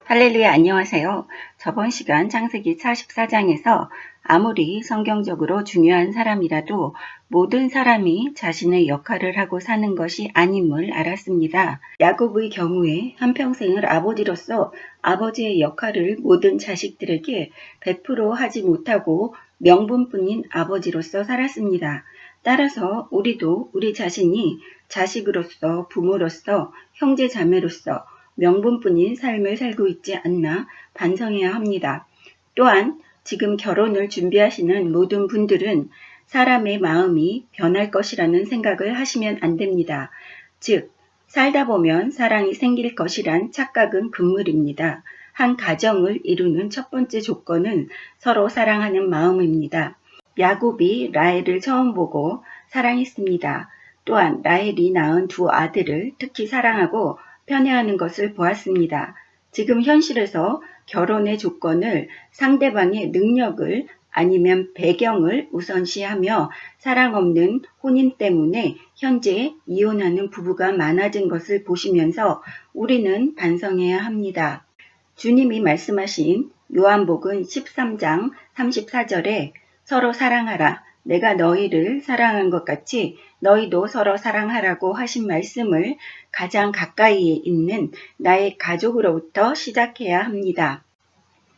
할렐루야, 안녕하세요. 저번 시간 창세기 44장에서 아무리 성경적으로 중요한 사람이라도 모든 사람이 자신의 역할을 하고 사는 것이 아님을 알았습니다. 야곱의 경우에 한평생을 아버지로서 아버지의 역할을 모든 자식들에게 100% 하지 못하고 명분뿐인 아버지로서 살았습니다. 따라서 우리도 우리 자신이 자식으로서, 부모로서, 형제 자매로서 명분뿐인 삶을 살고 있지 않나 반성해야 합니다. 또한 지금 결혼을 준비하시는 모든 분들은 사람의 마음이 변할 것이라는 생각을 하시면 안 됩니다. 즉, 살다 보면 사랑이 생길 것이란 착각은 금물입니다. 한 가정을 이루는 첫 번째 조건은 서로 사랑하는 마음입니다. 야곱이 라헬을 처음 보고 사랑했습니다. 또한 라헬이 낳은 두 아들을 특히 사랑하고 편애하는 것을 보았습니다. 지금 현실에서 결혼의 조건을 상대방의 능력을 아니면 배경을 우선시하며 사랑 없는 혼인 때문에 현재 이혼하는 부부가 많아진 것을 보시면서 우리는 반성해야 합니다. 주님이 말씀하신 요한복음 13장 34절에 서로 사랑하라. 내가 너희를 사랑한 것 같이 너희도 서로 사랑하라고 하신 말씀을 가장 가까이에 있는 나의 가족으로부터 시작해야 합니다.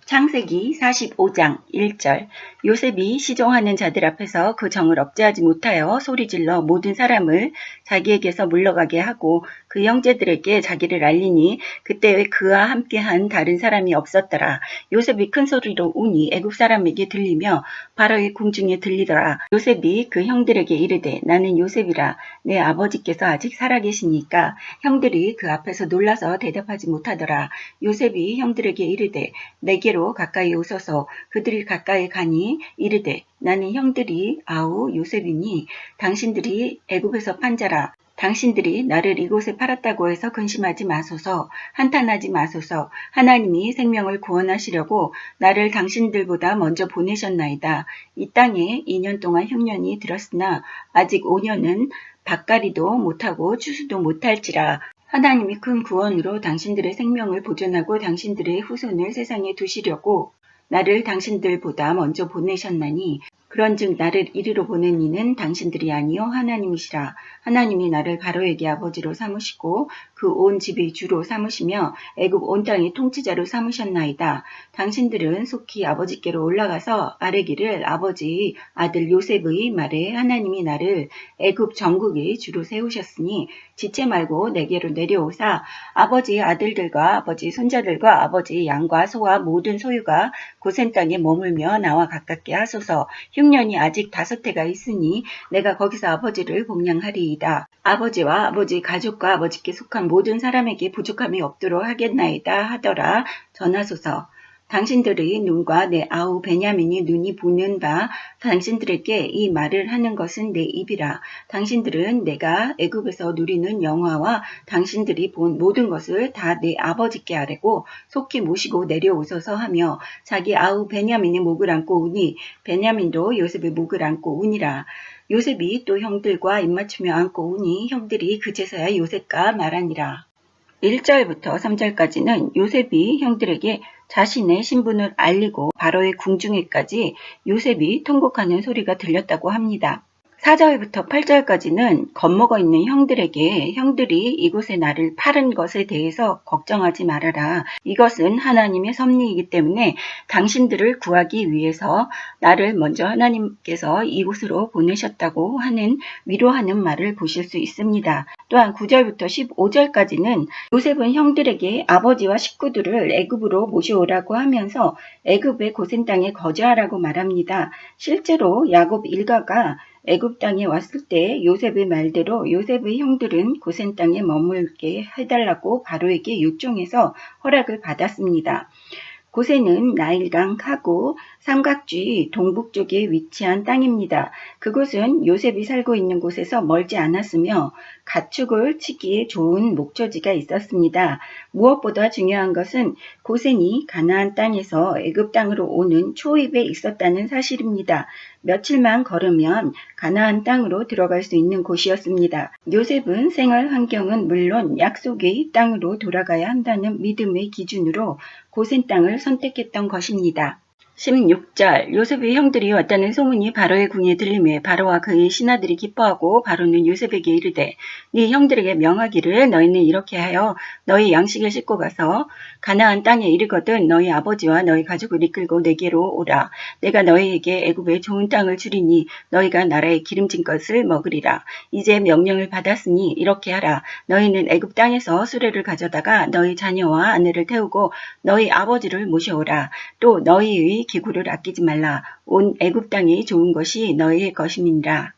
창세기 45장 1절 요셉이 시종하는 자들 앞에서 그 정을 억제하지 못하여 소리질러 모든 사람을 자기에게서 물러가게 하고 그 형제들에게 자기를 알리니 그때 그와 함께한 다른 사람이 없었더라. 요셉이 큰 소리로 우니 애굽 사람에게 들리며 바로의 궁중에 들리더라. 요셉이 그 형들에게 이르되 나는 요셉이라. 내 아버지께서 아직 살아계시니까 형들이 그 앞에서 놀라서 대답하지 못하더라. 요셉이 형들에게 이르되 내게로 가까이 오소서. 그들이 가까이 가니 이르되 나는 형들이 아우 요셉이니 당신들이 애굽에서 판 자라. 당신들이 나를 이곳에 팔았다고 해서 근심하지 마소서. 한탄하지 마소서. 하나님이 생명을 구원하시려고 나를 당신들보다 먼저 보내셨나이다. 이 땅에 2년 동안 흉년이 들었으나 아직 5년은 밭갈이도 못하고 추수도 못할지라. 하나님이 큰 구원으로 당신들의 생명을 보존하고 당신들의 후손을 세상에 두시려고 나를 당신들보다 먼저 보내셨나니 그런즉 나를 이리로 보낸 이는 당신들이 아니요 하나님이시라. 하나님이 나를 바로에게 아버지로 삼으시고 그 온 집의 주로 삼으시며 애굽 온 땅의 통치자로 삼으셨나이다. 당신들은 속히 아버지께로 올라가서 아뢰기를 아버지의 아들 요셉의 말에 하나님이 나를 애굽 전국의 주로 세우셨으니 지체 말고 내게로 내려오사 아버지의 아들들과 아버지의 손자들과 아버지의 양과 소와 모든 소유가 고센 땅에 머물며 나와 가깝게 하소서. 흉년이 아직 5해가 있으니 내가 거기서 아버지를 공양하리이다. 아버지와 아버지 가족과 아버지께 속한 모든 사람에게 부족함이 없도록 하겠나이다 하더라. 전하소서. 당신들의 눈과 내 아우 베냐민이 눈이 보는 바 당신들에게 이 말을 하는 것은 내 입이라. 당신들은 내가 애굽에서 누리는 영화와 당신들이 본 모든 것을 다 내 아버지께 아뢰고 속히 모시고 내려오소서 하며 자기 아우 베냐민의 목을 안고 우니 베냐민도 요셉의 목을 안고 우니라. 요셉이 또 형들과 입맞추며 안고 우니 형들이 그제서야 요셉과 말하니라. 1절부터 3절까지는 요셉이 형들에게 자신의 신분을 알리고 바로의 궁중에까지 요셉이 통곡하는 소리가 들렸다고 합니다. 4절부터 8절까지는 겁먹어 있는 형들에게 형들이 이곳에 나를 팔은 것에 대해서 걱정하지 말아라. 이것은 하나님의 섭리이기 때문에 당신들을 구하기 위해서 나를 먼저 하나님께서 이곳으로 보내셨다고 하는 위로하는 말을 보실 수 있습니다. 또한 9절부터 15절까지는 요셉은 형들에게 아버지와 식구들을 애굽으로 모셔오라고 하면서 애굽의 고센 땅에 거주하라고 말합니다. 실제로 야곱 일가가 애굽 땅에 왔을 때 요셉의 말대로 요셉의 형들은 고센 땅에 머물게 해달라고 바로에게 요청해서 허락을 받았습니다. 고센은 나일강 하고 삼각지 동북쪽에 위치한 땅입니다. 그곳은 요셉이 살고 있는 곳에서 멀지 않았으며 가축을 치기에 좋은 목초지가 있었습니다. 무엇보다 중요한 것은 고센이 가나안 땅에서 애굽 땅으로 오는 초입에 있었다는 사실입니다. 며칠만 걸으면 가나안 땅으로 들어갈 수 있는 곳이었습니다. 요셉은 생활 환경은 물론 약속의 땅으로 돌아가야 한다는 믿음의 기준으로 고센 땅을 선택했던 것입니다. 16절 요셉의 형들이 왔다는 소문이 바로의 궁에 들림에 바로와 그의 신하들이 기뻐하고 바로는 요셉에게 이르되 네 형들에게 명하기를 너희는 이렇게 하여 너희 양식을 싣고 가서 가나안 땅에 이르거든 너희 아버지와 너희 가족을 이끌고 내게로 오라. 내가 너희에게 애굽의 좋은 땅을 주리니 너희가 나라의 기름진 것을 먹으리라. 이제 명령을 받았으니 이렇게 하라. 너희는 애굽 땅에서 수레를 가져다가 너희 자녀와 아내를 태우고 너희 아버지를 모셔오라. 또 너희의 기구를 아끼지 말라. 온 애굽 땅이 좋은 것이 너희의 것임이니라.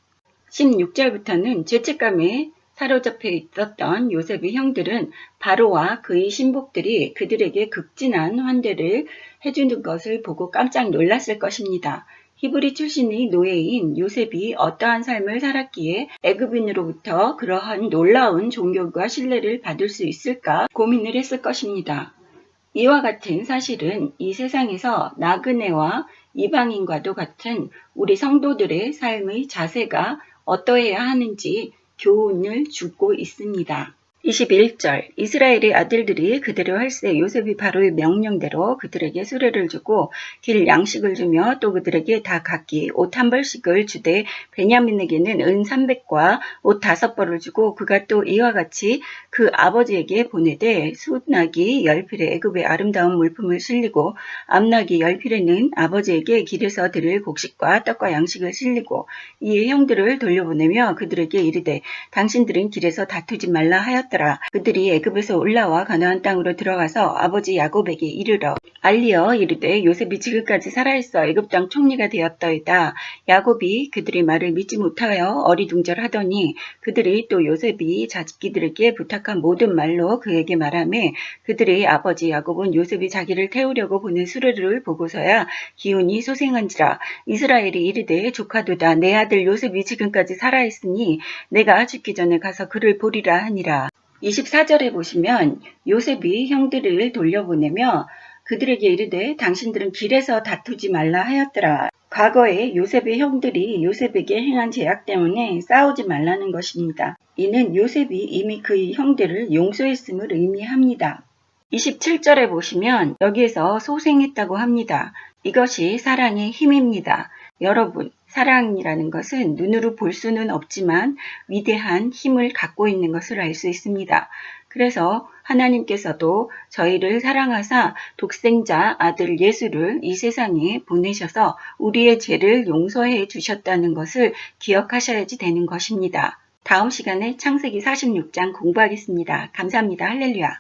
16절부터는 죄책감에 사로잡혀 있었던 요셉의 형들은 바로와 그의 신복들이 그들에게 극진한 환대를 해주는 것을 보고 깜짝 놀랐을 것입니다. 히브리 출신의 노예인 요셉이 어떠한 삶을 살았기에 애굽인으로부터 그러한 놀라운 존경과 신뢰를 받을 수 있을까 고민을 했을 것입니다. 이와 같은 사실은 이 세상에서 나그네와 이방인과도 같은 우리 성도들의 삶의 자세가 어떠해야 하는지 교훈을 주고 있습니다. 21절 이스라엘의 아들들이 그대로 할세 요셉이 바로의 명령대로 그들에게 수레를 주고 길 양식을 주며 또 그들에게 다 각기 옷 한 벌씩을 주되 베냐민에게는 은 300과 옷 5벌을 주고 그가 또 이와 같이 그 아버지에게 보내되 숫나기 10필에 애굽의 아름다운 물품을 실리고 암나기 10필에는 아버지에게 길에서 드릴 곡식과 떡과 양식을 실리고 이에 형들을 돌려보내며 그들에게 이르되 당신들은 길에서 다투지 말라 하였다. 그들이 애굽에서 올라와 가나안 땅으로 들어가서 아버지 야곱에게 이르러 알리어 이르되 요셉이 지금까지 살아있어 애굽 땅 총리가 되었더이다. 야곱이 그들의 말을 믿지 못하여 어리둥절하더니 그들이 또 요셉이 자식들에게 부탁한 모든 말로 그에게 말하매 그들의 아버지 야곱은 요셉이 자기를 태우려고 보낸 수레를 보고서야 기운이 소생한지라. 이스라엘이 이르되 조카도다 내 아들 요셉이 지금까지 살아있으니 내가 죽기 전에 가서 그를 보리라 하니라. 24절에 보시면 요셉이 형들을 돌려보내며 그들에게 이르되 당신들은 길에서 다투지 말라 하였더라. 과거에 요셉의 형들이 요셉에게 행한 죄악 때문에 싸우지 말라는 것입니다. 이는 요셉이 이미 그의 형들을 용서했음을 의미합니다. 27절에 보시면 여기에서 소생했다고 합니다. 이것이 사랑의 힘입니다. 여러분, 사랑이라는 것은 눈으로 볼 수는 없지만 위대한 힘을 갖고 있는 것을 알 수 있습니다. 그래서 하나님께서도 저희를 사랑하사 독생자 아들 예수를 이 세상에 보내셔서 우리의 죄를 용서해 주셨다는 것을 기억하셔야지 되는 것입니다. 다음 시간에 창세기 46장 공부하겠습니다. 감사합니다. 할렐루야.